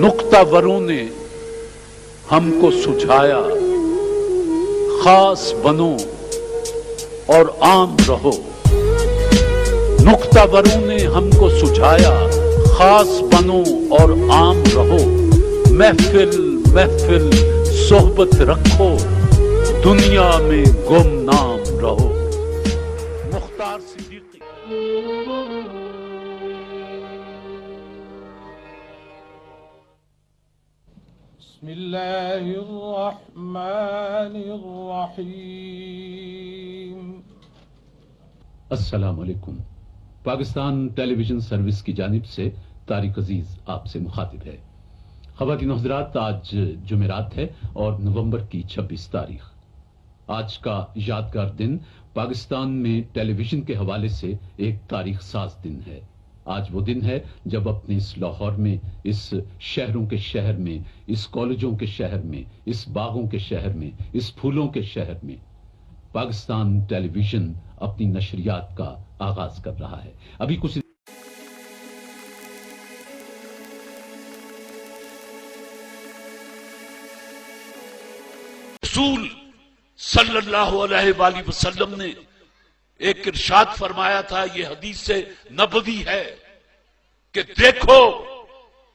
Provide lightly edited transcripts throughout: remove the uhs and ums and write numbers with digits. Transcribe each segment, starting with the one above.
नुक्तावरों ने हमको सुझाया, खास बनो और आम रहो। नुक्तावरों ने हमको सुझाया, खास बनो और आम रहो। महफिल महफिल सोहबत रखो, दुनिया में गुमनाम रहो। मुख्तार सिद्दीकी। बिस्मिल्लाहिर्रहमानिर्रहीम। अस्सलाम वालेकुम। पाकिस्तान टेलीविजन सर्विस की जानिब से तारिक अजीज आपसे मुखातिब है। ख़वातीन हज़रात, आज जुमेरात है और नवंबर की 26 तारीख। आज का यादगार दिन पाकिस्तान में टेलीविजन के हवाले से एक तारीख साज दिन है। आज वो दिन है जब अपने इस लाहौर में, इस शहरों के शहर में, इस कॉलेजों के शहर में, इस बागों के शहर में, इस फूलों के शहर में पाकिस्तान टेलीविजन अपनी नशरियात का आगाज कर रहा है। अभी कुछ रसूल सल्लल्लाहु अलैहि वसल्लम ने एक इरशाद फरमाया था, ये हदीस से नबवी है कि देखो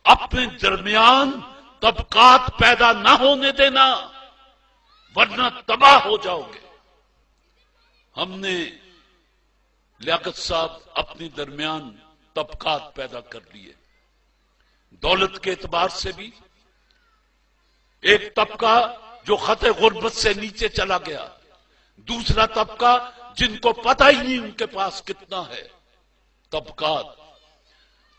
अपने दरमियान तबकात पैदा ना होने देना वरना तबाह हो जाओगे। हमने लियाकत साहब अपने दरमियान तबकात पैदा कर लिए। दौलत के एतबार से भी एक तबका जो खते गुर्बत से नीचे चला गया, दूसरा तबका जिनको पता ही नहीं उनके पास कितना है। तबकात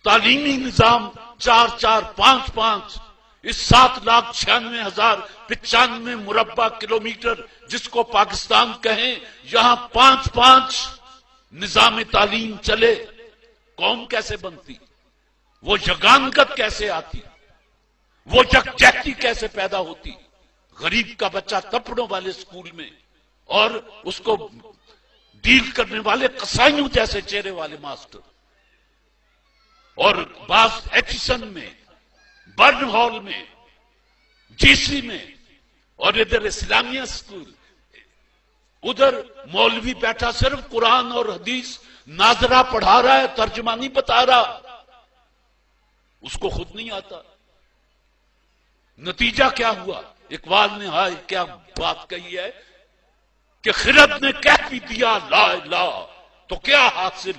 तालीमी निजाम 4-4-5-5 इस 7,96,095 मुरब्बा किलोमीटर जिसको पाकिस्तान कहें, यहां 5-5 निजाम तालीम चले, कौम कैसे बनती? वो यगानगत कैसे आती? वो यकजहती कैसे पैदा होती? गरीब का बच्चा तपड़ों वाले स्कूल में और उसको डील करने वाले कसाईयों जैसे चेहरे वाले मास्टर, और बास एचिसन में, बर्न हॉल में, जीसी में, और इधर इस्लामिया स्कूल, उधर मौलवी बैठा सिर्फ कुरान और हदीस नाजरा पढ़ा रहा है, तर्जमानी बता रहा, उसको खुद नहीं आता। नतीजा क्या हुआ? इकबाल ने हाय क्या बात कही है कि खिरद ने कह भी दिया ला इलाह तो क्या हासिल,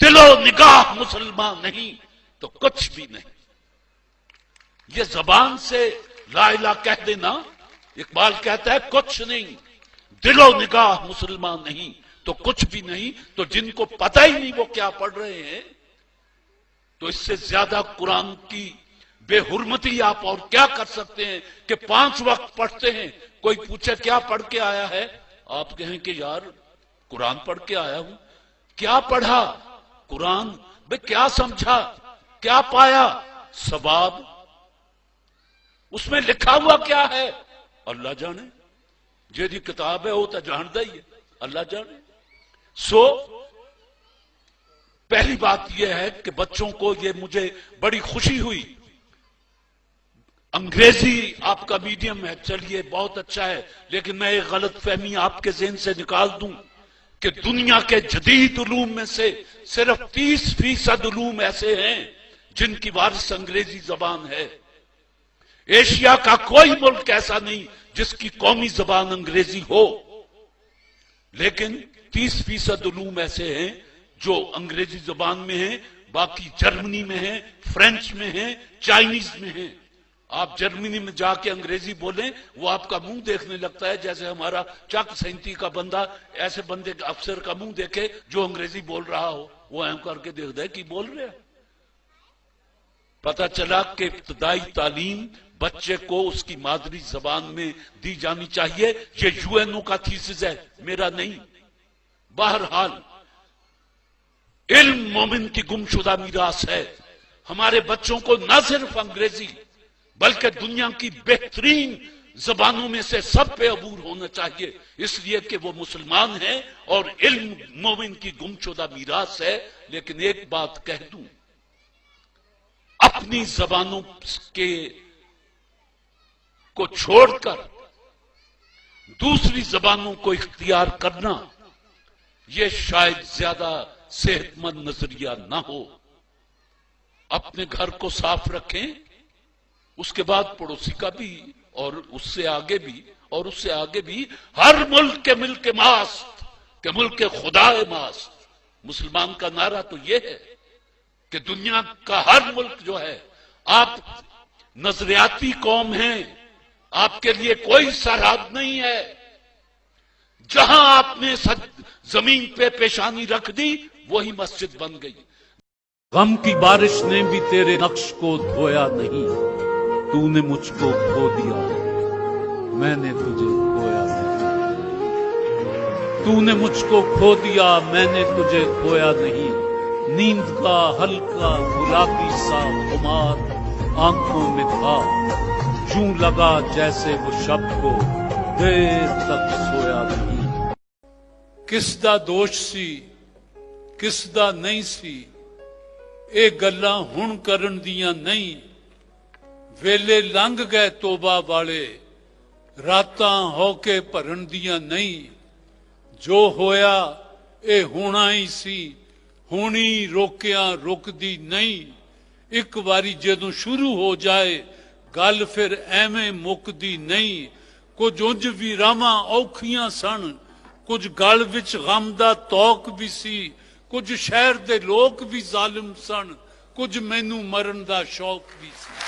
दिलो निगाह मुसलमान नहीं तो कुछ भी नहीं। ये जबान से ला इलाह कह देना, इकबाल कहता है कुछ नहीं, दिलो निगाह मुसलमान नहीं तो कुछ भी नहीं। तो जिनको पता ही नहीं वो क्या पढ़ रहे हैं, तो इससे ज्यादा कुरान की बेहुरमती आप और क्या कर सकते हैं कि 5 वक्त पढ़ते हैं। कोई पूछे क्या पढ़ के आया है, आप कहें कि यार कुरान पढ़ के आया हूं। क्या पढ़ा? कुरान। भाई क्या समझा, क्या पाया? सवाब। उसमें लिखा हुआ क्या है अल्लाह जाने, जेदी किताब है वो तो जानता ही है, अल्लाह जाने। सो पहली बात यह है कि बच्चों को, ये मुझे बड़ी खुशी हुई, अंग्रेजी आपका मीडियम है, चलिए बहुत अच्छा है, लेकिन मैं एक गलत फहमी आपके ज़हन से निकाल दूं कि दुनिया के जदीद उलूम में से सिर्फ 30% उलूम ऐसे हैं जिनकी वारिस अंग्रेजी जबान है। एशिया का कोई मुल्क ऐसा नहीं जिसकी कौमी जबान अंग्रेजी हो, लेकिन 30% उलूम ऐसे हैं जो अंग्रेजी जबान में हैं, बाकी जर्मनी में है, फ्रेंच में है, चाइनीज में है। आप जर्मनी में जाके अंग्रेजी बोलें, वो आपका मुंह देखने लगता है जैसे हमारा चक सैंती का बंदा ऐसे बंदे अफसर का मुंह देखे जो अंग्रेजी बोल रहा हो, वो एम करके देखता है कि बोल रहे हैं। पता चला कि इब्तदाई तालीम बच्चे को उसकी मादरी जबान में दी जानी चाहिए। ये यूएनओ का थीसिस है, मेरा नहीं। बहरहाल इल्म मोमिन की गुमशुदा मीरास है। हमारे बच्चों को न सिर्फ अंग्रेजी बल्कि दुनिया की बेहतरीन जबानों में से सब पे अबूर होना चाहिए, इसलिए कि वो मुसलमान हैं और इल्म मोमिन की गुमशुदा मीरास है। लेकिन एक बात कह दूं, अपनी जबानों के को छोड़कर दूसरी जबानों को इख्तियार करना, यह शायद ज्यादा सेहतमंद नजरिया ना हो। अपने घर को साफ रखें, उसके बाद पड़ोसी का भी, और उससे आगे भी, और उससे आगे भी। हर मुल्क के मिल्क मास्त के मुल्क के खुदाए मास्त, मुसलमान का नारा तो यह है कि दुनिया का हर मुल्क जो है, आप नजरियाती कौम हैं, आपके लिए कोई सरहद नहीं है। जहां आपने जमीन पे पेशानी रख दी, वही मस्जिद बन गई। गम की बारिश ने भी तेरे नक्श को धोया नहीं, तूने मुझको खो दिया, मैंने तुझे खोया नहीं। तूने मुझको खो दिया, मैंने तुझे खोया नहीं। नींद का हल्का गुलाबी सा खुमार आंखों में था, यूं लगा जैसे वो शब को देर तक सोया नहीं। किस दा दोष सी, किस दा नहीं सी, ਇਹ ਗੱਲਾਂ ਹੁਣ ਕਰਨ ਦੀਆਂ ਨਹੀਂ। ਵੇਲੇ ਲੰਘ ਗਏ ਤੋਬਾ ਵਾਲੇ, ਰਾਤਾਂ ਹੋ ਕੇ ਭਰਨ ਦੀਆਂ ਨਹੀਂ। ਜੋ ਹੋਇਆ ਇਹ ਹੋਣਾ ਹੀ ਸੀ, ਹੋਣੀ ਰੋਕਿਆ ਰੁਕਦੀ ਨਹੀਂ। ਇੱਕ ਵਾਰੀ ਜਦੋਂ ਸ਼ੁਰੂ ਹੋ ਜਾਏ ਗੱਲ, ਫਿਰ ਐਵੇਂ ਮੁੱਕਦੀ ਨਹੀਂ। ਕੁਝ ਉਂਝ ਵੀ ਰਾਵਾਂ ਔਖੀਆਂ ਸਨ, ਕੁਝ ਗਲ ਵਿੱਚ ਗਮ ਦਾ ਤੌਕ ਵੀ ਸੀ। ਕੁਝ ਸ਼ਹਿਰ ਦੇ ਲੋਕ ਵੀ ਜ਼ਾਲਿਮ ਸਨ, ਕੁਝ ਮੈਨੂੰ ਮਰਨ ਦਾ ਸ਼ੌਕ ਵੀ ਸੀ।